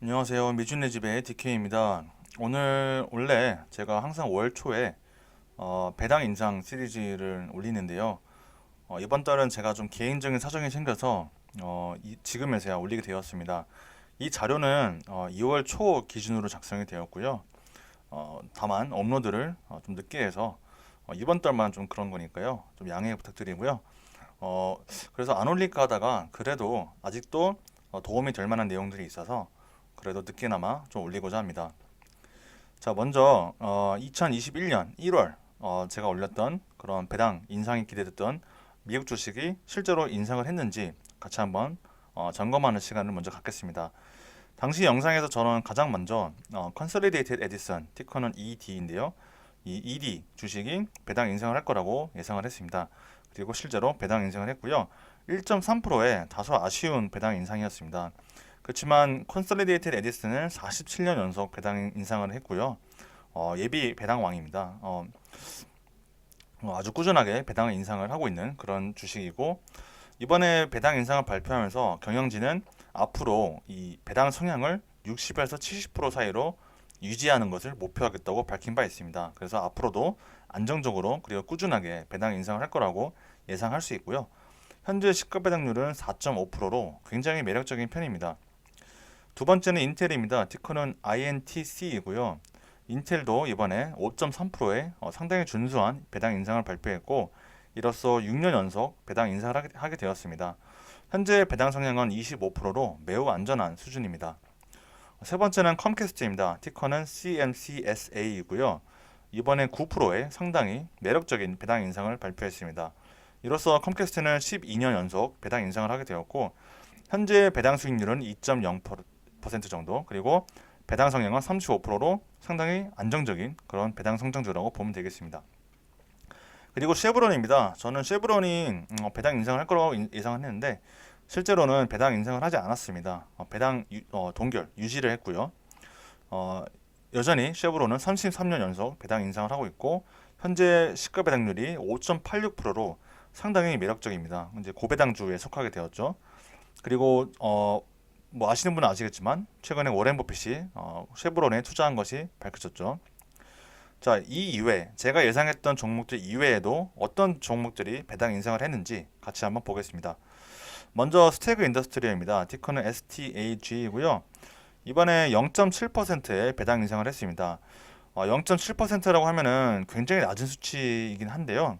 안녕하세요. 미준의 집의 DK입니다. 오늘 원래 제가 항상 월 초에 배당 인상 시리즈를 올리는데요. 이번 달은 제가 좀 개인적인 사정이 생겨서 지금에서야 올리게 되었습니다. 이 자료는 2월 초 기준으로 작성이 되었고요. 다만 업로드를 좀 늦게 해서 이번 달만 좀 그런 거니까요. 좀 양해 부탁드리고요. 어, 그래서 안 올릴까 하다가 그래도 아직도 도움이 될 만한 내용들이 있어서 그래도 늦게나마 좀 올리고자 합니다. 자, 먼저 2021년 1월 제가 올렸던 그런 배당 인상이 기대됐던 미국 주식이 실제로 인상을 했는지 같이 한번 점검하는 시간을 먼저 갖겠습니다. 당시 영상에서 저는 가장 먼저 Consolidated Edison 티커는 ED인데요. 이 ED 주식이 배당 인상을 할 거라고 예상을 했습니다. 그리고 실제로 배당 인상을 했고요. 1.3%의 다소 아쉬운 배당 인상이었습니다. 그렇지만 컨솔리데이티드 에디슨은 47년 연속 배당 인상을 했고요. 예비 배당 왕입니다. 아주 꾸준하게 배당 인상을 하고 있는 그런 주식이고 이번에 배당 인상을 발표하면서 경영진은 앞으로 이 배당 성향을 60에서 70% 사이로 유지하는 것을 목표하겠다고 밝힌 바 있습니다. 그래서 앞으로도 안정적으로 그리고 꾸준하게 배당 인상을 할 거라고 예상할 수 있고요. 현재 시가 배당률은 4.5%로 굉장히 매력적인 편입니다. 두 번째는 인텔입니다. 티커는 INTC이고요. 인텔도 이번에 5.3%의 상당히 준수한 배당 인상을 발표했고 이로써 6년 연속 배당 인상을 하게 되었습니다. 현재 배당 성향은 25%로 매우 안전한 수준입니다. 세 번째는 컴캐스트입니다. 티커는 CMCSA이고요. 이번에 9%의 상당히 매력적인 배당 인상을 발표했습니다. 이로써 컴캐스트는 12년 연속 배당 인상을 하게 되었고 현재 배당 수익률은 2.0% 정도 그리고 배당 성향은 35%로 상당히 안정적인 그런 배당 성장주라고 보면 되겠습니다. 그리고 쉐브론입니다. 저는 쉐브론이 배당 인상을 할 거라고 예상을 했는데 실제로는 배당 인상을 하지 않았습니다. 배당 동결 유지를 했고요. 여전히 쉐브론은 33년 연속 배당 인상을 하고 있고 현재 시가 배당률이 5.86%로 상당히 매력적입니다. 이제 고배당주에 속하게 되었죠. 그리고 뭐 아시는 분은 아시겠지만 최근에 워렌 버핏이 쉐브론에 투자한 것이 밝혀졌죠. 자, 이 이외 제가 예상했던 종목들 이외에도 어떤 종목들이 배당 인상을 했는지 같이 한번 보겠습니다. 먼저 스태그 인더스트리얼입니다. 티커는 STAG이고요. 이번에 0.7%의 배당 인상을 했습니다. 0.7%라고 하면은 굉장히 낮은 수치이긴 한데요.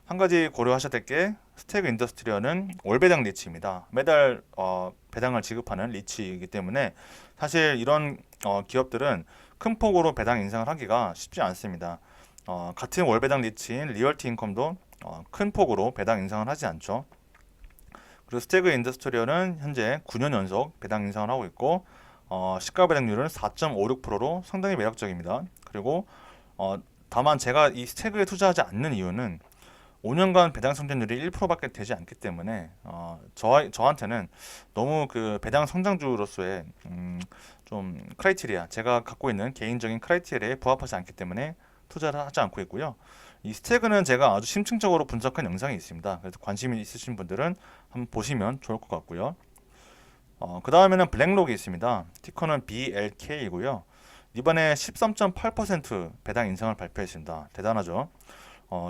한 가지 고려하셔야 될 게 스태그 인더스트리얼은 월배당 리치입니다. 매달 배당을 지급하는 리치이기 때문에 사실 이런 기업들은 큰 폭으로 배당 인상을 하기가 쉽지 않습니다. 같은 월배당 리치인 리얼티 인컴도 큰 폭으로 배당 인상을 하지 않죠. 그리고 스태그 인더스트리얼은 현재 9년 연속 배당 인상을 하고 있고 시가 배당률은 4.56%로 상당히 매력적입니다. 그리고 다만 제가 이 스태그에 투자하지 않는 이유는 5년간 배당 성장률이 1%밖에 되지 않기 때문에 저한테는 너무 그 배당 성장주로서의 좀 크라이테리아 제가 갖고 있는 개인적인 크라이테리아에 부합하지 않기 때문에 투자를 하지 않고 있고요. 이 스태그는 제가 아주 심층적으로 분석한 영상이 있습니다. 그래서 관심이 있으신 분들은 한번 보시면 좋을 것 같고요. 그 다음에는 블랙록이 있습니다. 티커는 BLK이고요. 이번에 13.8% 배당 인상을 발표했습니다. 대단하죠.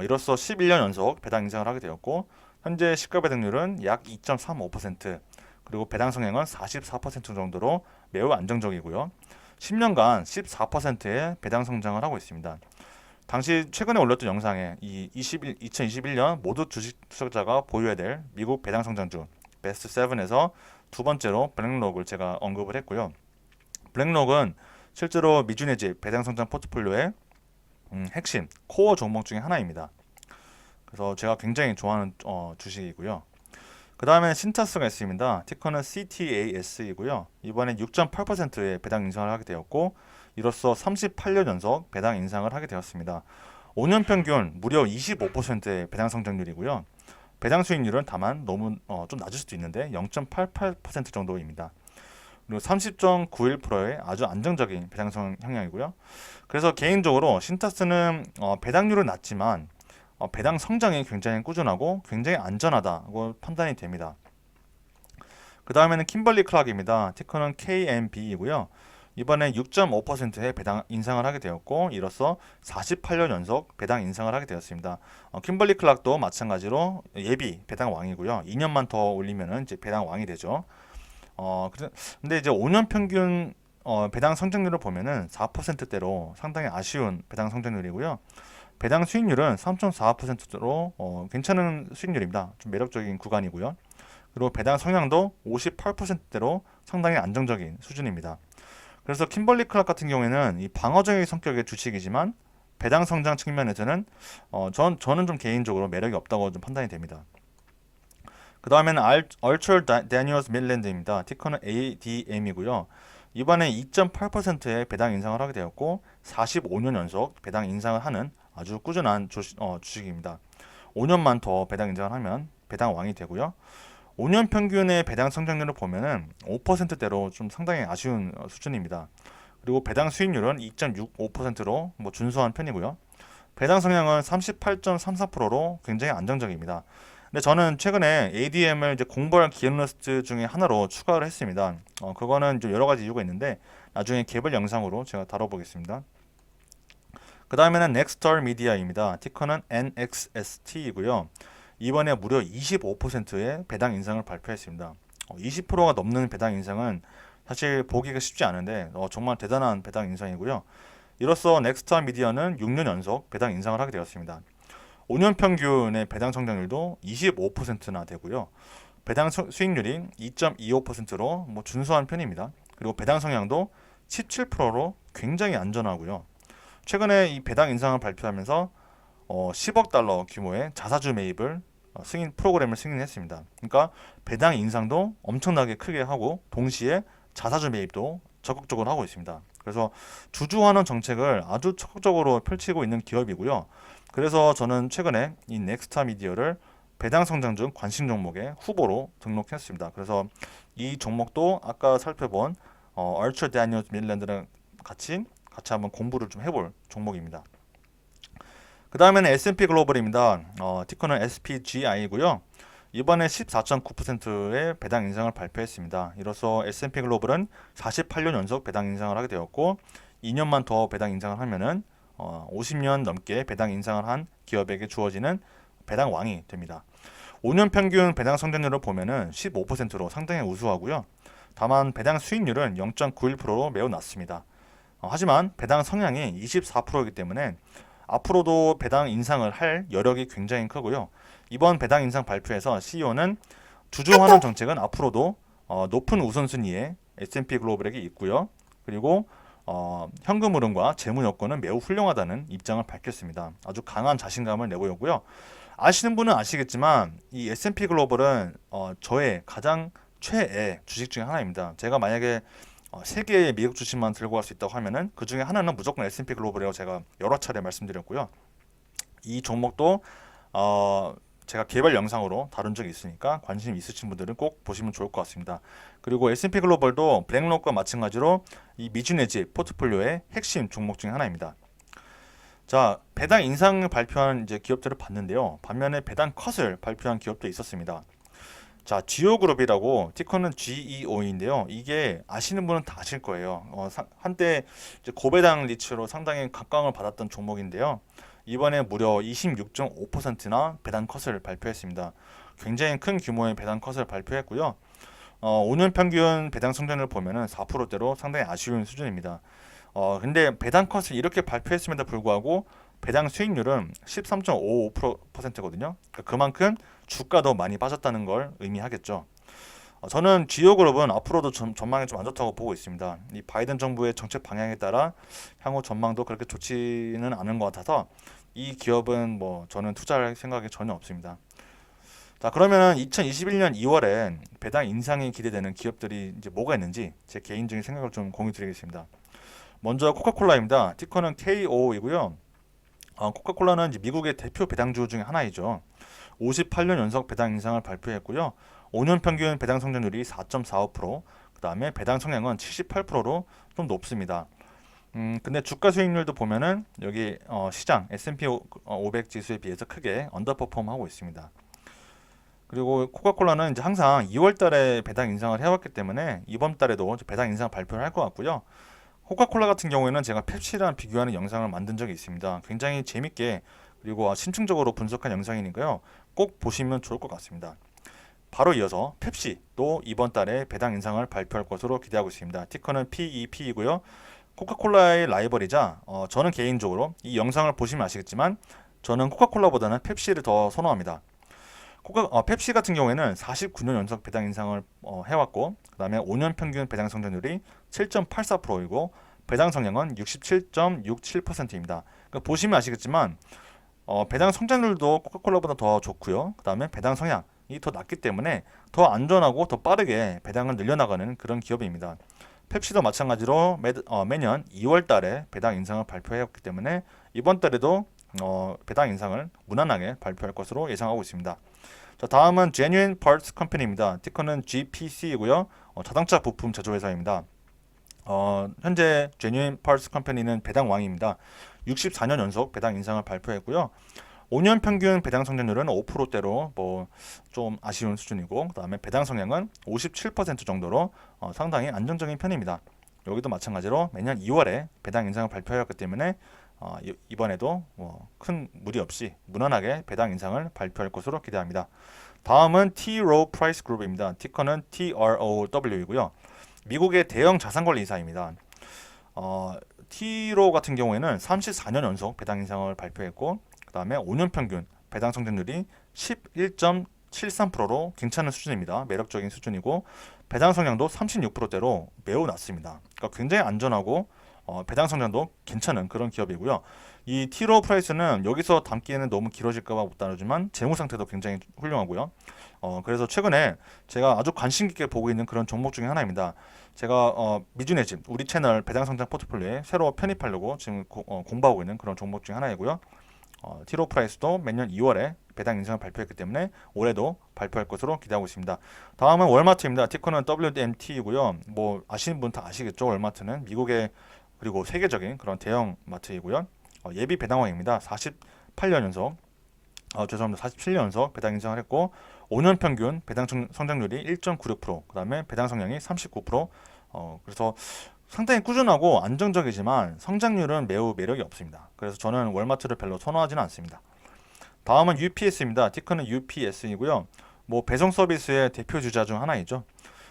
이로써 11년 연속 배당 인상을 하게 되었고 현재 시가 배당률은 약 2.35% 그리고 배당 성향은 44% 정도로 매우 안정적이고요. 10년간 14%의 배당 성장을 하고 있습니다. 당시 최근에 올렸던 영상에 이 2021년 모두 주식 투자자가 보유해야 될 미국 배당 성장주 베스트 7에서 두 번째로 블랙록을 제가 언급을 했고요. 블랙록은 실제로 미준의 집 배당 성장 포트폴리오의 핵심 코어 종목 중에 하나입니다. 그래서 제가 굉장히 좋아하는 주식이고요. 그 다음에 신타스가 있습니다. 티커는 CTAS이고요. 이번에 6.8%의 배당 인상을 하게 되었고 이로써 38년 연속 배당 인상을 하게 되었습니다. 5년 평균 무려 25%의 배당 성장률이고요. 배당 수익률은 다만 너무 좀 낮을 수도 있는데 0.88% 정도입니다. 그리고 30.91%의 아주 안정적인 배당 성향이고요. 그래서 개인적으로 신타스는 배당률은 낮지만 배당 성장이 굉장히 꾸준하고 굉장히 안전하다고 판단이 됩니다. 그 다음에는 킴벌리 클락입니다. 티커는 KMB이고요. 이번에 6.5%의 배당 인상을 하게 되었고, 이로써 48년 연속 배당 인상을 하게 되었습니다. 킴벌리 클락도 마찬가지로 예비 배당 왕이고요. 2년만 더 올리면은 이제 배당 왕이 되죠. 근데 이제 5년 평균 배당 성장률을 보면은 4%대로 상당히 아쉬운 배당 성장률이고요. 배당 수익률은 3.4%로 괜찮은 수익률입니다. 좀 매력적인 구간이고요. 그리고 배당 성향도 58%대로 상당히 안정적인 수준입니다. 그래서 킴벌리 클락 같은 경우에는 이 방어적인 성격의 주식이지만 배당 성장 측면에서는 저는 좀 개인적으로 매력이 없다고 좀 판단이 됩니다. 그 다음에는 얼처 다니얼스 밀랜드입니다. 티커는 ADM이고요. 이번에 2.8%의 배당 인상을 하게 되었고 45년 연속 배당 인상을 하는 아주 꾸준한 주식입니다. 5년만 더 배당 인상을 하면 배당 왕이 되고요. 5년 평균의 배당 성장률을 보면은 5%대로 좀 상당히 아쉬운 수준입니다. 그리고 배당 수익률은 2.65%로 뭐 준수한 편이고요. 배당 성향은 38.34%로 굉장히 안정적입니다. 근데 저는 최근에 ADM을 이제 공부할 기획리스트 중에 하나로 추가를 했습니다. 그거는 좀 여러 가지 이유가 있는데 나중에 개별 영상으로 제가 다뤄보겠습니다. 그 다음에는 넥스털 미디어입니다. 티커는 NXST이고요. 이번에 무려 25%의 배당 인상을 발표했습니다. 20%가 넘는 배당 인상은 사실 보기가 쉽지 않은데 정말 대단한 배당 인상이고요. 이로써 넥스털 미디어는 6년 연속 배당 인상을 하게 되었습니다. 5년 평균의 배당 성장률도 25%나 되고요. 배당 수익률이 2.25%로 뭐 준수한 편입니다. 그리고 배당 성향도 17%로 굉장히 안전하고요. 최근에 이 배당 인상을 발표하면서 10억 달러 규모의 자사주 매입을 프로그램을 승인했습니다. 그러니까 배당 인상도 엄청나게 크게 하고 동시에 자사주 매입도 적극적으로 하고 있습니다. 그래서 주주환원 정책을 아주 적극적으로 펼치고 있는 기업이고요. 그래서 저는 최근에 이 넥스타 미디어를 배당 성장 중 관심 종목의 후보로 등록했습니다. 그래서 이 종목도 아까 살펴본 얼처 다니얼스 밀랜드랑 같이 한번 공부를 좀 해볼 종목입니다. 그 다음에는 S&P 글로벌입니다. 티커는 SPGI고요. 이번에 14.9%의 배당 인상을 발표했습니다. 이로써 S&P 글로벌은 48년 연속 배당 인상을 하게 되었고 2년만 더 배당 인상을 하면은 50년 넘게 배당 인상을 한 기업에게 주어지는 배당 왕이 됩니다. 5년 평균 배당 성장률을 보면은 15%로 상당히 우수하고요. 다만 배당 수익률은 0.91%로 매우 낮습니다. 하지만 배당 성향이 24%이기 때문에 앞으로도 배당 인상을 할 여력이 굉장히 크고요. 이번 배당 인상 발표에서 CEO는 주주 환원 정책은 앞으로도 높은 우선순위에 S&P 글로벌에게 있고요. 그리고 현금 흐름과 재무 여건은 매우 훌륭하다는 입장을 밝혔습니다. 아주 강한 자신감을 내보였고요. 아시는 분은 아시겠지만 이 S&P 글로벌은 저의 가장 최애 주식 중에 하나입니다. 제가 만약에 세 개의 미국 주식만 들고 갈 수 있다고 하면은 그 중에 하나는 무조건 S&P 글로벌이라고 제가 여러 차례 말씀드렸고요. 이 종목도 제가 개별 영상으로 다룬 적이 있으니까 관심 있으신 분들은 꼭 보시면 좋을 것 같습니다. 그리고 S&P 글로벌도 블랙록과 마찬가지로 이 미주네지 포트폴리오의 핵심 종목 중에 하나입니다. 자, 배당 인상을 발표한 이제 기업들을 봤는데요. 반면에 배당 컷을 발표한 기업도 있었습니다. 자, 지오그룹이라고 티커는 GEO인데요. 이게 아시는 분은 다 아실 거예요. 한때 이제 고배당 리츠로 상당히 각광을 받았던 종목인데요. 이번에 무려 26.5%나 배당 컷을 발표했습니다. 굉장히 큰 규모의 배당 컷을 발표했고요. 5년 평균 배당 성장률을 보면은 4%대로 상당히 아쉬운 수준입니다. 근데 배당 컷을 이렇게 발표했음에도 불구하고 배당 수익률은 13.55%거든요. 그만큼 주가도 많이 빠졌다는 걸 의미하겠죠. 저는 지오그룹은 앞으로도 전망이 좀 안 좋다고 보고 있습니다. 이 바이든 정부의 정책 방향에 따라 향후 전망도 그렇게 좋지는 않은 것 같아서 이 기업은 뭐 저는 투자할 생각이 전혀 없습니다. 자, 그러면 2021년 2월에 배당 인상이 기대되는 기업들이 이제 뭐가 있는지 제 개인적인 생각을 좀 공유 드리겠습니다. 먼저 코카콜라입니다. 티커는 KO이고요. 코카콜라는 이제 미국의 대표 배당주 중에 하나이죠. 58년 연속 배당 인상을 발표했고요. 5년 평균 배당 성장률이 4.45%, 그 다음에 배당 성향은 78%로 좀 높습니다. 근데 주가 수익률도 보면은 여기 시장 S&P 500 지수에 비해서 크게 언더퍼폼하고 있습니다. 그리고 코카콜라는 이제 항상 2월 달에 배당 인상을 해왔기 때문에 이번 달에도 이제 배당 인상 발표를 할 것 같고요. 코카콜라 같은 경우에는 제가 펩시랑 비교하는 영상을 만든 적이 있습니다. 굉장히 재밌게 그리고 심층적으로 분석한 영상이니까요. 꼭 보시면 좋을 것 같습니다. 바로 이어서 펩시도 이번 달에 배당 인상을 발표할 것으로 기대하고 있습니다. 티커는 PEP이고요. 코카콜라의 라이벌이자 저는 개인적으로 이 영상을 보시면 아시겠지만 저는 코카콜라보다는 펩시를 더 선호합니다. 펩시 같은 경우에는 49년 연속 배당 인상을 해왔고 그 다음에 5년 평균 배당 성장률이 7.84%이고 배당 성향은 67.67%입니다. 그러니까 보시면 아시겠지만 배당 성장률도 코카콜라보다 더 좋고요. 그 다음에 배당 성향이 더 낮기 때문에 더 안전하고 더 빠르게 배당을 늘려나가는 그런 기업입니다. 펩시도 마찬가지로 매년 2월 달에 배당 인상을 발표했기 때문에 이번 달에도 배당 인상을 무난하게 발표할 것으로 예상하고 있습니다. 자, 다음은 Genuine Parts Company입니다. 티커는 GPC이고요. 자동차 부품 제조회사입니다. 현재 Genuine Parts Company는 배당 왕입니다. 64년 연속 배당 인상을 발표했고요. 5년 평균 배당 성장률은 5%대로 뭐 좀 아쉬운 수준이고 그다음에 배당 성향은 57% 정도로 상당히 안정적인 편입니다. 여기도 마찬가지로 매년 2월에 배당 인상을 발표하였기 때문에 이번에도 큰 무리 없이 무난하게 배당 인상을 발표할 것으로 기대합니다. 다음은 T. Rowe Price Group입니다. 티커는 TROW이고요. 미국의 대형 자산관리사입니다. T. Rowe 같은 경우에는 34년 연속 배당 인상을 발표했고 그 다음에 5년 평균 배당 성장률이 11.73%로 괜찮은 수준입니다. 매력적인 수준이고 배당 성향도 36%대로 매우 낮습니다. 그러니까 굉장히 안전하고 배당 성장도 괜찮은 그런 기업이고요. 이 티로 프라이스는 여기서 담기에는 너무 길어질까봐 못 다루지만 재무 상태도 굉장히 훌륭하고요. 그래서 최근에 제가 아주 관심 깊게 보고 있는 그런 종목 중에 하나입니다. 제가 미주네 집 우리 채널 배당 성장 포트폴리오에 새로 편입하려고 지금 공부하고 있는 그런 종목 중에 하나이고요. 티로 프라이스도 매년 2월에 배당 인상을 발표했기 때문에 올해도 발표할 것으로 기대하고 있습니다. 다음은 월마트입니다. 티커는 WMT이고요. 뭐 아시는 분 다 아시겠죠. 월마트는 미국의 그리고 세계적인 그런 대형 마트이고요. 예비 배당왕입니다. 48년 연속, 죄송합니다. 47년 연속 배당 인상을 했고 5년 평균 배당 성장률이 1.96%, 그 다음에 배당 성향이 39%. 그래서 상당히 꾸준하고 안정적이지만 성장률은 매우 매력이 없습니다. 그래서 저는 월마트를 별로 선호하지는 않습니다. 다음은 UPS입니다. 티커는 UPS이고요. 뭐 배송 서비스의 대표 주자 중 하나이죠.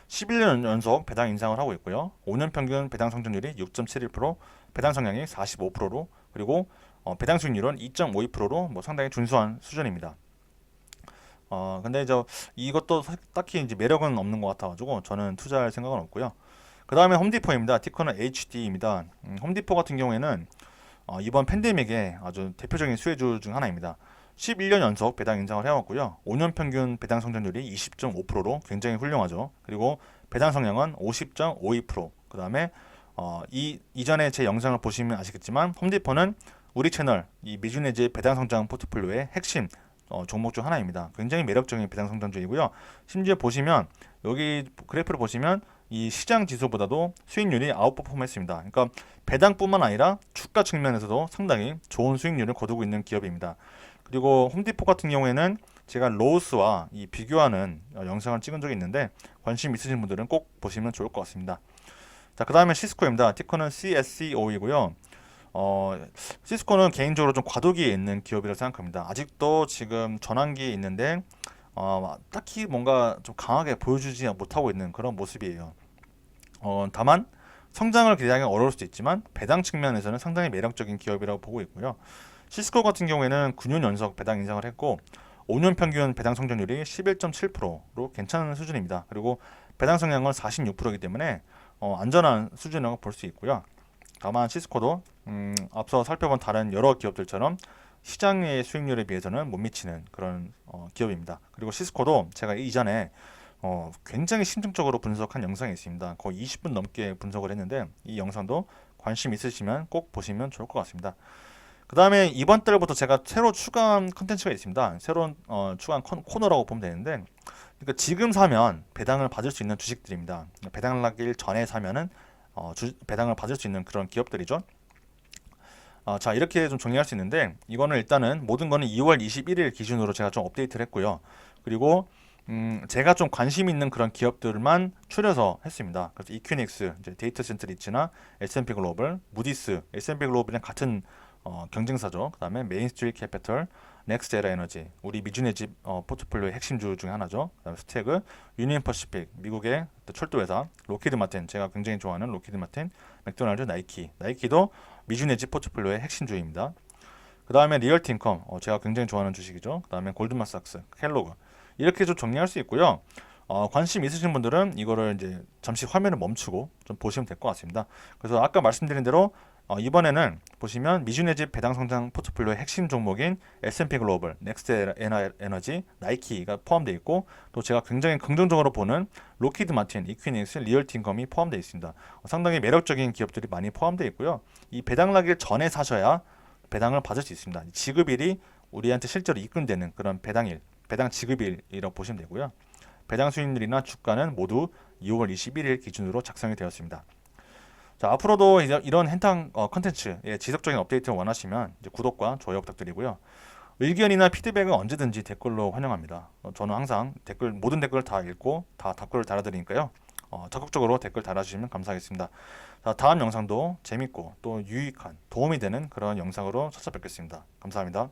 11년 연속 배당 인상을 하고 있고요. 5년 평균 배당 성장률이 6.71%, 배당 성향이 45%로 그리고 배당 수익률은 2.52%로 뭐 상당히 준수한 수준입니다. 근데 이것도 딱히 이제 매력은 없는 것 같아가지고 저는 투자할 생각은 없고요. 그 다음에 홈디포입니다. 티커는 HD입니다. 홈디포 같은 경우에는 이번 팬데믹의 아주 대표적인 수혜주 중 하나입니다. 11년 연속 배당 인상을 해왔고요. 5년 평균 배당 성장률이 20.5%로 굉장히 훌륭하죠. 그리고 배당 성향은 50.52%. 그 다음에 이전에 제 영상을 보시면 아시겠지만 홈디포는 우리 채널 이 미주네즈의 배당 성장 포트폴리오의 핵심 종목 중 하나입니다. 굉장히 매력적인 배당 성장주이고요. 심지어 보시면 여기 그래프를 보시면 이 시장 지수보다도 수익률이 아웃퍼폼했습니다. 그러니까 배당뿐만 아니라 주가 측면에서도 상당히 좋은 수익률을 거두고 있는 기업입니다. 그리고 홈디포 같은 경우에는 제가 로우스와 이 비교하는 영상을 찍은 적이 있는데 관심 있으신 분들은 꼭 보시면 좋을 것 같습니다. 자, 그 다음에 시스코입니다. 티커는 CSCO이고요. 시스코는 개인적으로 좀 과도기에 있는 기업이라고 생각합니다. 아직도 지금 전환기에 있는데 딱히 뭔가 좀 강하게 보여주지 못하고 있는 그런 모습이에요. 다만 성장을 기대하기 어려울 수도 있지만 배당 측면에서는 상당히 매력적인 기업이라고 보고 있고요. 시스코 같은 경우에는 9년 연속 배당 인상을 했고 5년 평균 배당 성장률이 11.7%로 괜찮은 수준입니다. 그리고 배당 성향은 46%이기 때문에 안전한 수준이라고 볼 수 있고요. 다만 시스코도 앞서 살펴본 다른 여러 기업들처럼 시장의 수익률에 비해서는 못 미치는 그런 기업입니다. 그리고 시스코도 제가 이전에 굉장히 심층적으로 분석한 영상이 있습니다. 거의 20분 넘게 분석을 했는데 이 영상도 관심 있으시면 꼭 보시면 좋을 것 같습니다. 그 다음에 이번 달부터 제가 새로 추가한 컨텐츠가 있습니다. 새로운 추가한 코너라고 보면 되는데 그러니까 지금 사면 배당을 받을 수 있는 주식들입니다. 배당 나길 전에 사면은 배당을 받을 수 있는 그런 기업들이죠. 자, 이렇게 좀 정리할 수 있는데 이거는 일단은 모든 거는 2월 21일 기준으로 제가 좀 업데이트를 했고요. 그리고 제가 좀 관심 있는 그런 기업들만 추려서 했습니다. 그래서 이퀴닉스, 이제 데이터 센터 리츠나 S&P 글로벌, 무디스, S&P 글로벌이랑 같은 경쟁사죠. 그다음에 메인스트리트 캐피털, 넥스트에라 에너지, 우리 미주네 집 포트폴리오의 핵심주 중에 하나죠. 그다음에 스태그, 유니언 퍼시픽, 미국의 또 철도회사, 로키드 마틴, 제가 굉장히 좋아하는 로키드 마틴, 맥도날드, 나이키, 나이키도 미주네 집 포트폴리오의 핵심주입니다. 그 다음에 리얼티 인컴, 제가 굉장히 좋아하는 주식이죠. 그 다음에 골드만삭스, 켈로그, 이렇게 좀 정리할 수 있고요. 관심 있으신 분들은 이거를 이제 잠시 화면을 멈추고 좀 보시면 될 것 같습니다. 그래서 아까 말씀드린 대로 이번에는 보시면 미주네 집 배당 성장 포트폴리오의 핵심 종목인 S&P 글로벌, 넥스트 에너지, 나이키가 포함되어 있고, 또 제가 굉장히 긍정적으로 보는 로키드 마틴, 이퀴닉스, 리얼티 인컴이 포함되어 있습니다. 상당히 매력적인 기업들이 많이 포함되어 있고요. 이 배당 나기 전에 사셔야 배당을 받을 수 있습니다. 지급일이 우리한테 실제로 입금되는 그런 배당일, 배당 지급일이라고 보시면 되고요. 배당 수익률이나 주가는 모두 2월 21일 기준으로 작성이 되었습니다. 자, 앞으로도 이런 hen탕 컨텐츠의 지속적인 업데이트를 원하시면 이제 구독과 좋아요 부탁드리고요. 의견이나 피드백은 언제든지 댓글로 환영합니다. 저는 항상 모든 댓글을 다 읽고 다 답글을 달아드리니까요. 적극적으로 댓글 달아주시면 감사하겠습니다. 자, 다음 영상도 재밌고 또 유익한 도움이 되는 그런 영상으로 찾아뵙겠습니다. 감사합니다.